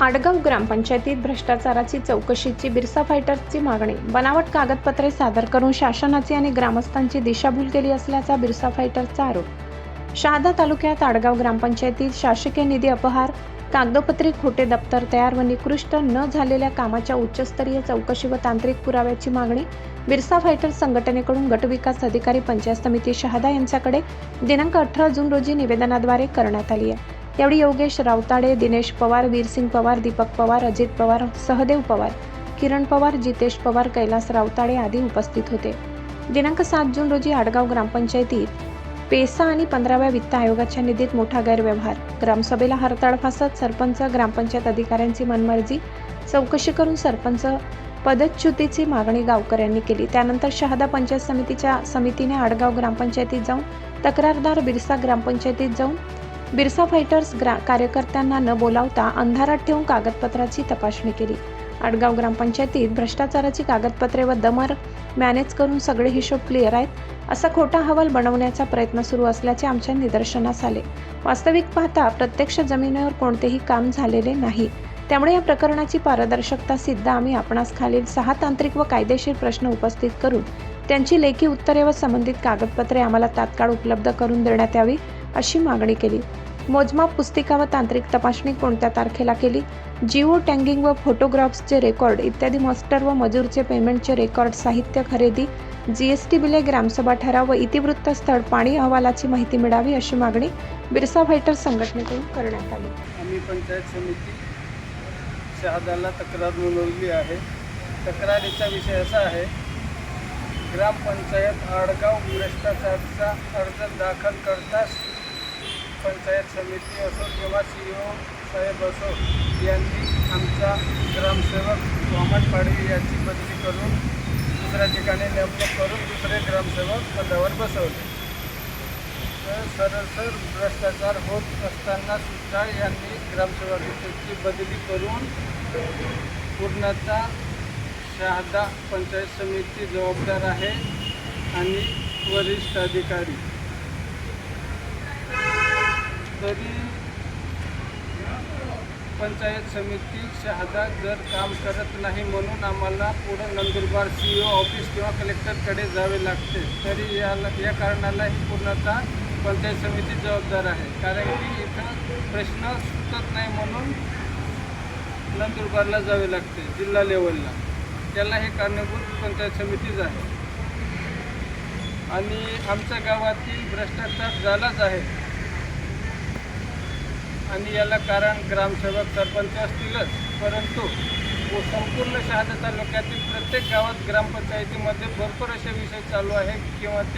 आडगाव ग्रामपंचायतीत भ्रष्टाचाराची चौकशीची बिरसा फायटर्सची मागणी. बनावट कागदपत्रे सादर करून शासनाची आणि ग्रामस्थांची दिशाभूल केली असल्याचा बिरसा फायटर्सचा आरोप. शहादा तालुक्यात आडगाव ग्रामपंचायतीत शासकीय निधी अपहार, कागदोपत्री खोटे दप्तर तयार व निकृष्ट न झालेल्या कामाच्या उच्चस्तरीय चौकशी व तांत्रिक पुराव्याची मागणी बिरसा फायटर्स संघटनेकडून गटविकास अधिकारी पंचायत समिती शहादा यांच्याकडे दिनांक 18 जून रोजी निवेदनाद्वारे करण्यात आली आहे. यावेळी योगेश रावताडे, दिनेश पवार, वीरसिंग पवार, दीपक पवार, अजित पवार, सहदेव पवार, किरण पवार, जितेश पवार, कैलास रावताडे आदी उपस्थित होते. दिनांक 7 जून रोजी आडगाव ग्रामपंचायतीत पेसा आणि 15व्या वित्त आयोगाच्या निधीत मोठा गैरव्यवहार, ग्रामसभेला हरताळ फासत सरपंच, ग्रामपंचायत अधिकाऱ्यांची मनमर्जी, चौकशी करून सरपंच पदच्युतीची मागणी गावकऱ्यांनी केली. त्यानंतर शहादा पंचायत समितीने आडगाव ग्रामपंचायतीत जाऊन तक्रारदार बिरसा ग्रामपंचायतीत जाऊन बिरसा फायटर्स कार्यकर्त्यांना न बोलावता अंधारात ठेवून कागदपत्राची तपासणी केली. आडगाव ग्रामपंचायतीत भ्रष्टाचाराची कागदपत्रे व दमर मॅनेज करून सगळे हिशोब क्लिअर आहेत असा खोटा अहवाल बनवण्याचा प्रयत्न सुरू असल्याचे आमच्या निदर्शनास आले. वास्तविक पाहता प्रत्यक्ष जमिनीवर कोणतेही काम झालेले नाही. त्यामुळे या प्रकरणाची पारदर्शकता सिद्ध आम्ही आपणास खालील 6 तांत्रिक व कायदेशीर प्रश्न उपस्थित करून त्यांची लेखी उत्तरे व संबंधित कागदपत्रे आम्हाला तात्काळ उपलब्ध करून देण्यात यावी अशी मागणी केली. मोजमाप पुस्तिका व तांत्रिक तपासणी कोणत्या तारखेला केली, जिओ टॅगिंग व फोटोग्राफ्सचे रेकॉर्ड इत्यादी मास्टर व मजूरचे पेमेंटचे रेकॉर्ड, साहित्य खरेदी, जीएसटी बिले, ग्रामसभा ठराव व इतिवृत्त स्थळ पाणी अहवालाची माहिती मिळावी अशी मागणी बिरसा फायटर्स संघटनेकडून करण्यात आली. आम्ही पंचायत समिती शहादाला तक्रार नोंदवली आहे. तक्रारीचा विषय असा आहे, ग्रामपंचायत आडगाव भ्रष्टाचाराचा अर्ज दाखल करताच पंचायत समिती असो किंवा CEO साहेब असो यांनी आमचा ग्रामसेवक मोहम्मद पाडवी याची बदली करून दुसऱ्या ठिकाणी नेमणूक करून दुसरे ग्रामसेवक पदावर बसवले. तर सरसर भ्रष्टाचार होत असताना सुद्धा यांनी ग्रामसेवकाची बदली करून पूर्णतः शहादा पंचायत समिती जबाबदार आहे आणि वरिष्ठ अधिकारी. तरी पंचायत समिती शहादा जर काम करत नाही म्हणून आम्हाला पुढं नंदुरबार CEO ऑफिस किंवा कलेक्टरकडे जावे लागते. तरी या कारणालाही पूर्णतः पंचायत समिती जबाबदार आहे. कारण की इथं प्रश्न सुटत नाही म्हणून नंदुरबारला जावे लागते जिल्हा लेवलला. त्याला हे कारणीभूत पंचायत समितीच आहे. आणि आमच्या गावातील भ्रष्टाचार झालाच आहे आणि याला कारण ग्रामसेवक सरपंच असतीलच, परंतु संपूर्ण शहादा तालुक्यातील प्रत्येक गावात ग्रामपंचायतीमध्ये भरपूर असे विषय चालू आहे किंवा ते